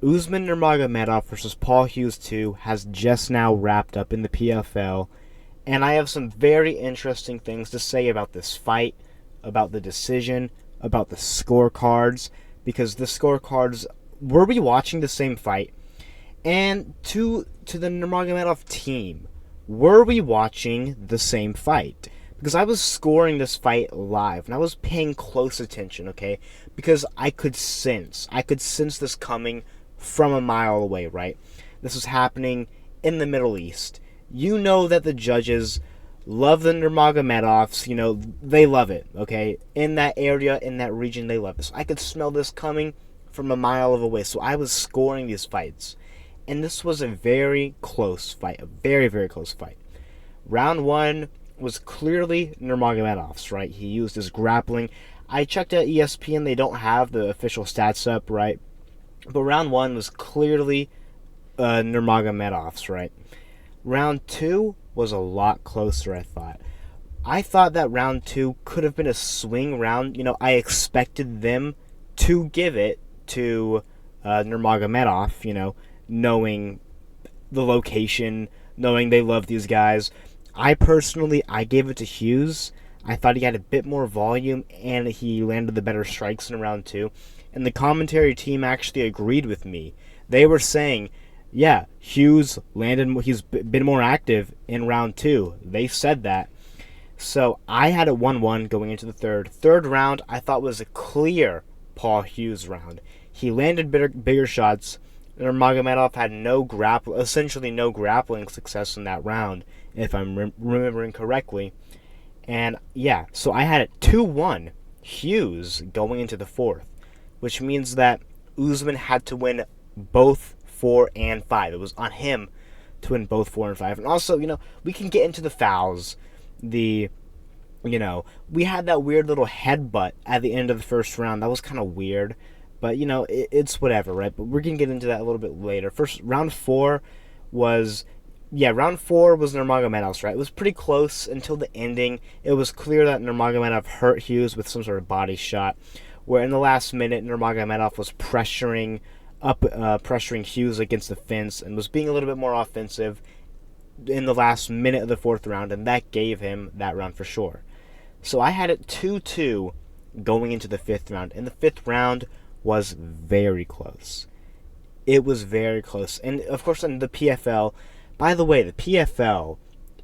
Usman Nurmagomedov versus Paul Hughes 2 has just now wrapped up in the PFL, and I have some very interesting things to say about this fight, about the decision, about the scorecards, because the scorecards, were we watching the same fight? And to the Nurmagomedov team, were we watching the same fight? Because I was scoring this fight live and I was paying close attention, okay? Because I could sense this coming from a mile away, right? This was happening in the Middle East. You know that the judges love the Nurmagomedovs, they love it, okay? In that area, in that region, they love this. I could smell this coming from a mile away, so I was scoring these fights. And this was a very close fight, a very, very close fight. Round one was clearly Nurmagomedov's, right? He used his grappling. I checked at ESPN, they don't have the official stats up, right? But round one was clearly Nurmagomedov's, right? Round two was a lot closer, I thought. I thought that round two could have been a swing round. I expected them to give it to Nurmagomedov, knowing the location, knowing they love these guys. I gave it to Hughes. I thought he had a bit more volume and he landed the better strikes in round two. And the commentary team actually agreed with me. They were saying, yeah, he's been more active in round two. They said that. So I had it 1-1 going into the third. Third round I thought was a clear Paul Hughes round. He landed bigger shots. Nurmagomedov had essentially no grappling success in that round, if I'm remembering correctly. And yeah, so I had it 2-1 Hughes going into the fourth, which means that Usman had to win both 4 and 5. It was on him to win both 4 and 5. And also, we can get into the fouls. We had that weird little headbutt at the end of the first round. That was kind of weird. But, it's whatever, right? But we're going to get into that a little bit later. Round 4 was Nurmagomedov's, right? It was pretty close until the ending. It was clear that Nurmagomedov hurt Hughes with some sort of body shot, where in the last minute, Nurmagomedov was pressuring Hughes against the fence and was being a little bit more offensive in the last minute of the fourth round, and that gave him that round for sure. So I had it 2-2 going into the fifth round, and the fifth round was very close. It was very close. And, of course, in the PFL, by the way, the PFL,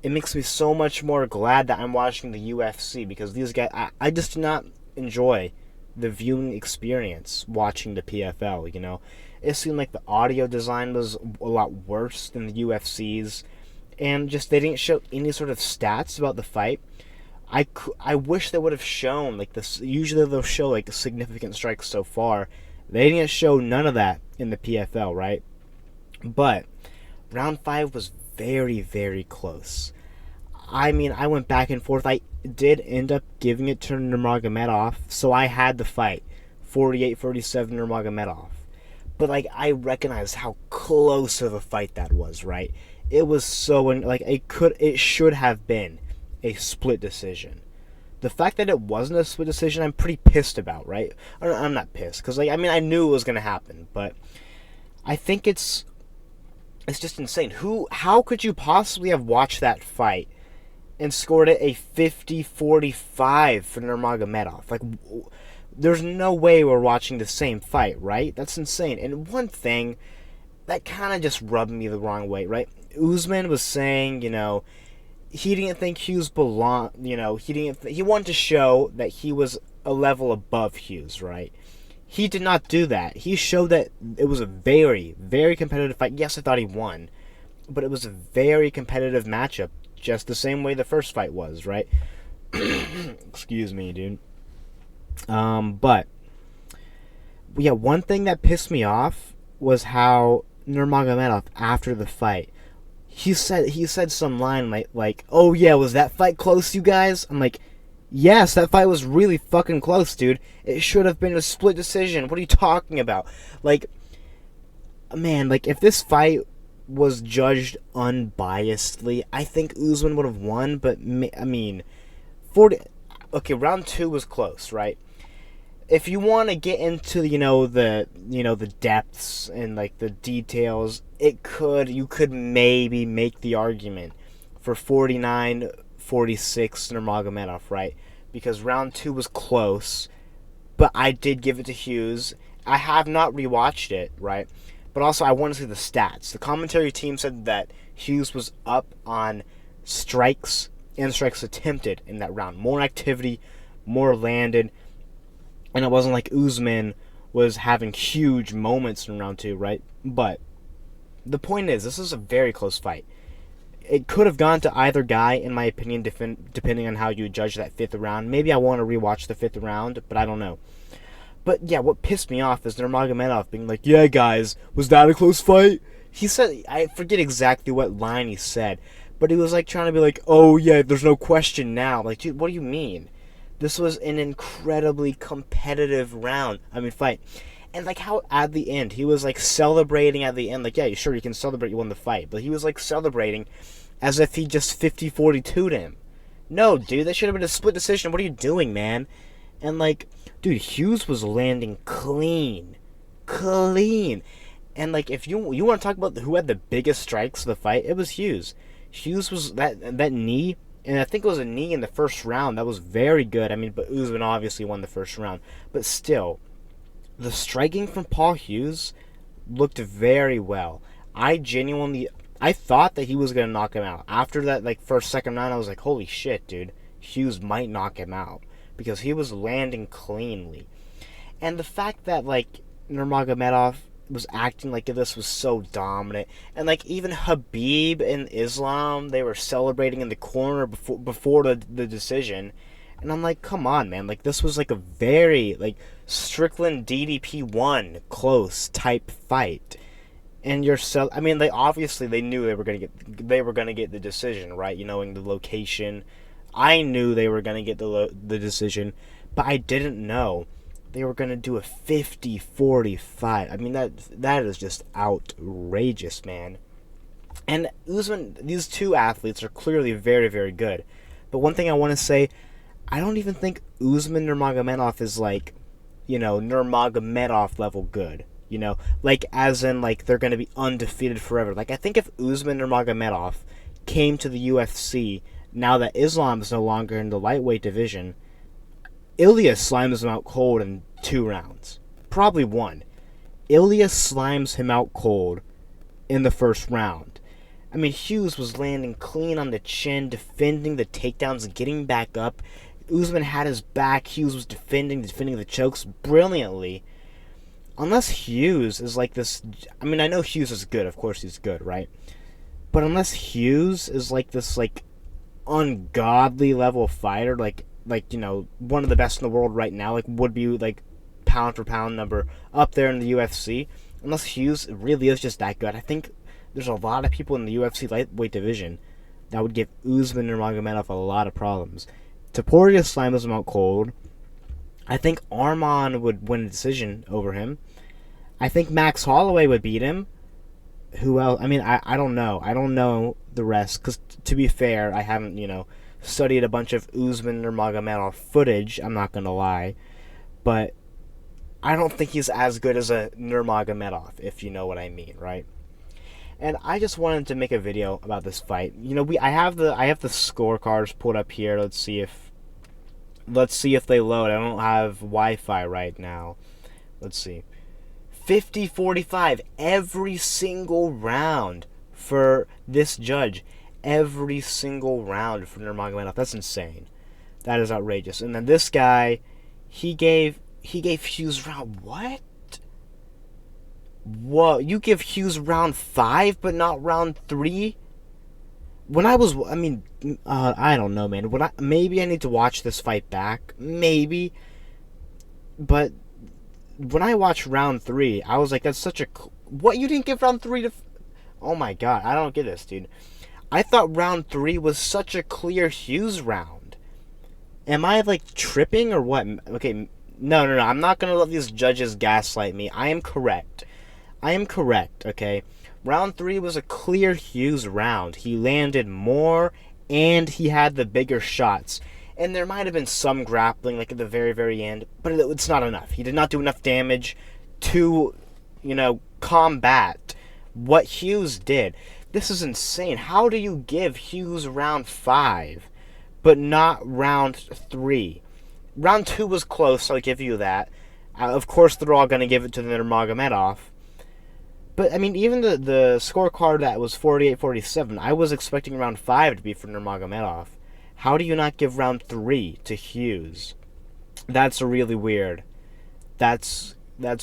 it makes me so much more glad that I'm watching the UFC, because these guys, I just do not enjoy the viewing experience watching the PFL, It seemed like the audio design was a lot worse than the UFC's, and just they didn't show any sort of stats about the fight. I wish they would have shown, like, this. Usually they'll show, like, significant strikes so far. They didn't show none of that in the PFL, right? But round 5 was very, very close. I went back and forth. I did end up giving it to Nurmagomedov, so I had the fight. 48-47 Nurmagomedov. But, I recognized how close of a fight that was, right? It was so, it should have been a split decision. The fact that it wasn't a split decision, I'm pretty pissed about, right? I'm not pissed, because, I knew it was going to happen, but I think it's just insane. How could you possibly have watched that fight and scored it a 50-45 for Nurmagomedov? There's no way we're watching the same fight, right? That's insane. And one thing that kind of just rubbed me the wrong way, right? Usman was saying, he didn't think Hughes belonged, he wanted to show that he was a level above Hughes, right? He did not do that. He showed that it was a very, very competitive fight. Yes, I thought he won, but it was a very competitive matchup, just the same way the first fight was, right? Excuse me, dude. But yeah, one thing that pissed me off was how Nurmagomedov, after the fight, he said some line like, "Oh yeah, was that fight close, you guys?" I'm like, yes, that fight was really fucking close, dude. It should have been a split decision. What are you talking about? Man, if this fight was judged unbiasedly, I think Usman would have won, but 40. Okay, round 2 was close, right? if you want to get into the depths and like the details, you could maybe make the argument for 49-46 Nurmagomedov, right? Because round 2 was close, but I did give it to Hughes. I have not rewatched it, right? But also I want to see the stats. The commentary team said that Hughes was up on strikes and strikes attempted in that round. More activity, more landed, and it wasn't like Usman was having huge moments in round 2, right? But the point is, this is a very close fight. It could have gone to either guy, in my opinion, depending on how you judge that 5th round. Maybe I want to rewatch the 5th round, but I don't know. But yeah, what pissed me off is Nurmagomedov being like, "Yeah, guys, was that a close fight?" He said, I forget exactly what line he said, but he was like trying to be like, "Oh yeah, there's no question now." Like, dude, what do you mean? This was an incredibly competitive fight. And like how at the end, he was like celebrating at the end. Like, yeah, sure, you can celebrate you won the fight. But he was like celebrating as if he just 50-42'd him. No, dude, that should have been a split decision. What are you doing, man? And like, dude, Hughes was landing clean. Clean. And like, if you want to talk about who had the biggest strikes of the fight, it was Hughes. Hughes was that knee, and I think it was a knee in the first round. That was very good. I mean, but Usman obviously won the first round. But still, the striking from Paul Hughes looked very well. I thought that he was going to knock him out. After that, like, second round, I was like, holy shit, dude. Hughes might knock him out. Because he was landing cleanly. And the fact that, like, Nurmagomedov was acting like this was so dominant. And, like, even Khabib and Islam, they were celebrating in the corner before the decision. And I'm like, come on, man. Like, this was, like, a very, like, Strickland DDP-1 close type fight. And obviously they knew they were gonna get the decision, right? You knowing the location. I knew they were gonna get the decision, but I didn't know they were gonna do a 50-45. I mean, that is just outrageous, man. And Usman, these two athletes are clearly very, very good. But one thing I want to say, I don't even think Usman Nurmagomedov is like, Nurmagomedov level good. Like, as in, like, they're going to be undefeated forever. Like, I think if Usman Nurmagomedov came to the UFC, now that Islam is no longer in the lightweight division, Ilya slimes him out cold in 2 rounds. Probably 1. Ilya slimes him out cold in the first round. I mean, Hughes was landing clean on the chin, defending the takedowns, getting back up. Usman had his back. Hughes was defending the chokes brilliantly. Unless Hughes is like this... I mean, I know Hughes is good. Of course he's good, right? But unless Hughes is like this, like, ungodly level fighter, like one of the best in the world right now, like, would be, like, pound for pound number up there in the UFC. Unless Hughes really is just that good, I think there's a lot of people in the UFC lightweight division that would give Usman Nurmagomedov a lot of problems. Topuria slams him out cold. I think Arman would win a decision over him. I think Max Holloway would beat him. Who else? I mean, I don't know. I don't know the rest. Because, to be fair, I haven't, studied a bunch of Usman Nurmagomedov footage. I'm not going to lie. But I don't think he's as good as a Nurmagomedov, if you know what I mean, right? And I just wanted to make a video about this fight. I have the scorecards pulled up here. Let's see if they load. I don't have Wi-Fi right now. Let's see. 50-45 every single round for this judge. Every single round for Nurmagomedov. That's insane. That is outrageous. And then this guy, he gave Hughes round what? Whoa, you give Hughes round 5 but not round 3? I don't know, man. Maybe I need to watch this fight back. Maybe. But when I watched round 3, I was like, that's such a... What? You didn't give round 3 to... Oh my god, I don't get this, dude. I thought round 3 was such a clear Hughes round. Am I, like, tripping or what? Okay, no. I'm not going to let these judges gaslight me. I am correct, okay? Round 3 was a clear Hughes round. He landed more, and he had the bigger shots. And there might have been some grappling, like at the very, very end, but it's not enough. He did not do enough damage to, combat what Hughes did. This is insane. How do you give Hughes round 5, but not round 3? Round 2 was close, I'll give you that. Of course, they're all going to give it to the Nurmagomedov. But, I mean, even the scorecard that was 48-47, I was expecting round 5 to be for Nurmagomedov. How do you not give round 3 to Hughes? That's really weird. That's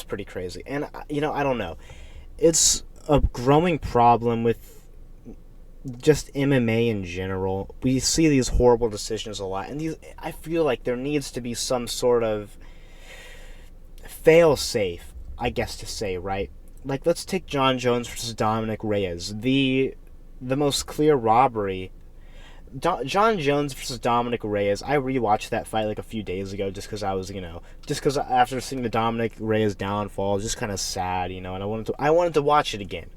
pretty crazy. And, I don't know. It's a growing problem with just MMA in general. We see these horrible decisions a lot. And I feel like there needs to be some sort of fail-safe, I guess to say, right? Like, let's take Jon Jones versus Dominic Reyes. The most clear robbery. Jon Jones versus Dominic Reyes. I rewatched that fight like a few days ago just because I was, just because after seeing the Dominic Reyes downfall, just kind of sad, and I wanted to watch it again.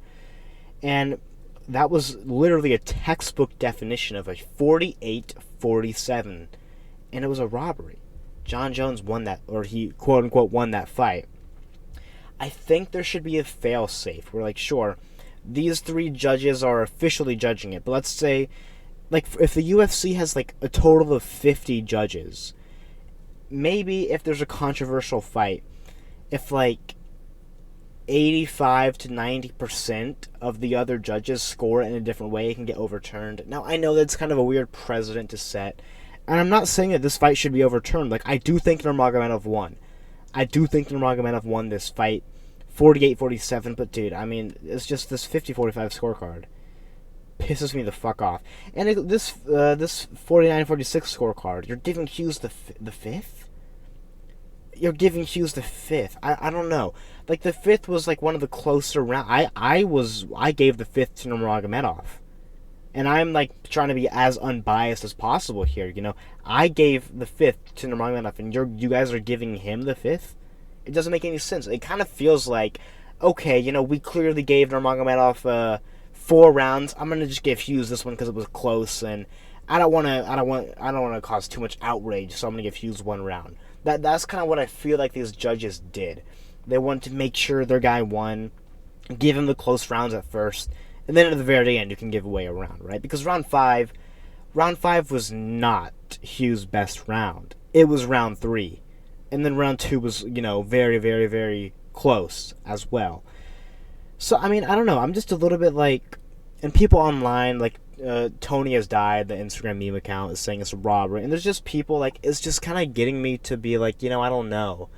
And that was literally a textbook definition of a 48-47, and it was a robbery. Jon Jones won that, or he quote-unquote won that fight. I think there should be a fail-safe. We're like, sure, these 3 judges are officially judging it, but let's say, like, if the UFC has, like, a total of 50 judges, maybe if there's a controversial fight, if, like, 85 to 90% of the other judges score it in a different way, it can get overturned. Now, I know that's kind of a weird precedent to set, and I'm not saying that this fight should be overturned. Like, I do think Nurmagomedov won. I do think Nurmagomedov won this fight 48-47, but dude, I mean, it's just this 50-45 scorecard pisses me the fuck off. And this 49-46 scorecard, you're giving Hughes the 5th? You're giving Hughes the 5th. I don't know. Like, the 5th was like one of the closer rounds. I gave the 5th to Nurmagomedov. And I'm, like, trying to be as unbiased as possible here, I gave the 5th to Nurmagomedov, and you guys are giving him the 5th? It doesn't make any sense. It kind of feels like, okay, we clearly gave Nurmagomedov 4 rounds. I'm gonna just give Hughes this one because it was close, and I don't want to cause too much outrage, so I'm gonna give Hughes 1 round. That's kind of what I feel like these judges did. They wanted to make sure their guy won, give him the close rounds at first, and then at the very end, you can give away a round, right? Because round 5 was not Hughes' best round. It was round 3. And then round 2 was, very, very, very close as well. So, I mean, I don't know. I'm just a little bit like... And people online, like, Tony Has Died, the Instagram meme account, is saying it's a robbery. And there's just people, like, it's just kind of getting me to be like, I don't know.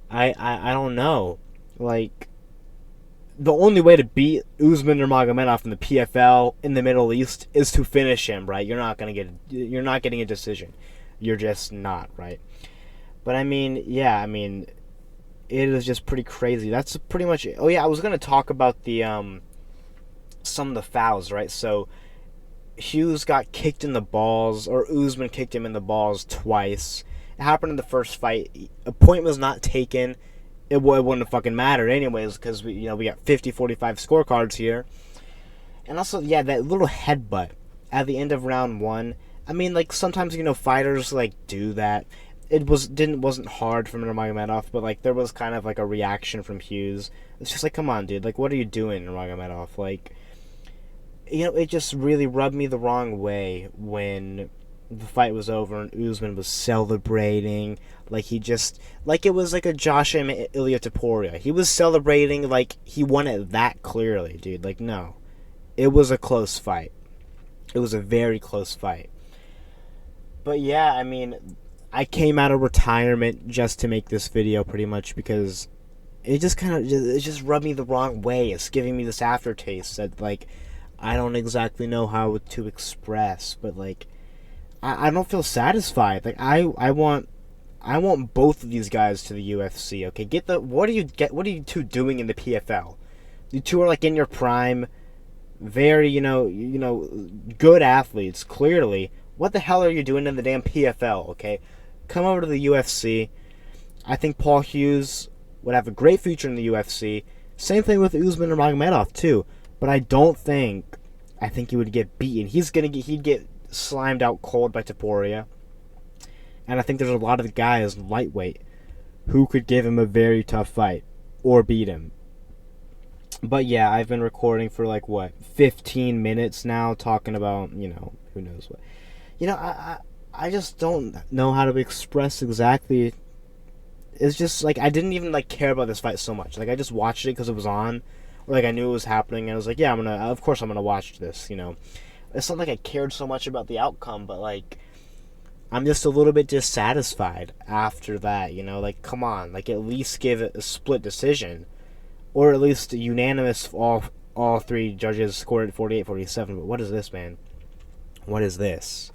I don't know. Like... The only way to beat Usman Nurmagomedov in the PFL in the Middle East is to finish him, right? You're not getting a decision. You're just not, right? But I mean, it is just pretty crazy. That's pretty much it. Oh yeah, I was gonna talk about the some of the fouls, right? So Hughes got kicked in the balls, or Usman kicked him in the balls twice. It happened in the first fight. A point was not taken. It wouldn't have fucking mattered anyways, because we got 50-45 scorecards here. And also, yeah, that little headbutt at the end of round 1. I mean, like, sometimes, fighters, like, do that. It wasn't hard from Nurmagomedov, but, like, there was kind of, like, a reaction from Hughes. It's just like, come on, dude. Like, what are you doing, Nurmagomedov? Like, it just really rubbed me the wrong way when the fight was over and Usman was celebrating like it was like a Joshua and Ilya Topuria. He was celebrating like he won it that clearly, dude. Like, no. It was a close fight. It was a very close fight. But yeah, I mean, I came out of retirement just to make this video pretty much because it just rubbed me the wrong way. It's giving me this aftertaste that, like, I don't exactly know how to express, but, like, I don't feel satisfied. Like, I want both of these guys to the UFC. Okay, what are you two doing in the PFL? You two are, like, in your prime, very good athletes. Clearly, what the hell are you doing in the damn PFL? Okay, come over to the UFC. I think Paul Hughes would have a great future in the UFC. Same thing with Usman Nurmagomedov too. But I think he would get beaten. He'd get slimed out cold by Topuria. And I think there's a lot of guys lightweight who could give him a very tough fight or beat him. But yeah, I've been recording for like, what, 15 minutes now, talking about, who knows what. I just don't know how to express exactly. It's just like I didn't even like care about this fight so much. Like I just watched it because it was on, or like I knew it was happening, and I was like, yeah, of course I'm gonna watch this. It's not like I cared so much about the outcome, but like I'm just a little bit dissatisfied after that. Like come on, like at least give it a split decision, or at least unanimous. All three judges scored at 48-47. But what is this, man? What is this?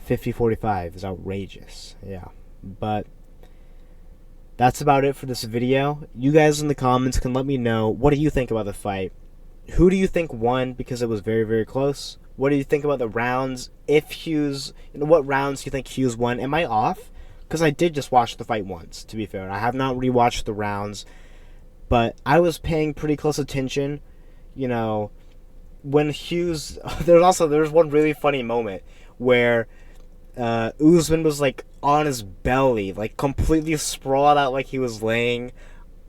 50-45 is outrageous. Yeah, but that's about it for this video. You guys in the comments can let me know, what do you think about the fight? Who do you think won, because it was very, very close? What do you think about the rounds? If Hughes, what rounds do you think Hughes won? Am I off? Because I did just watch the fight once, to be fair. I have not rewatched the rounds, but I was paying pretty close attention. When Hughes, there's one really funny moment where Usman was like on his belly, like completely sprawled out, like he was laying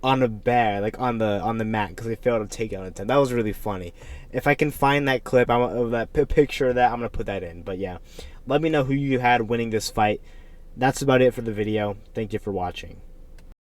on a bed, like on the mat, because he failed to take out an attempt. That was really funny. If I can find that clip, of that picture of that, I'm gonna put that in. But yeah, let me know who you had winning this fight. That's about it for the video. Thank you for watching.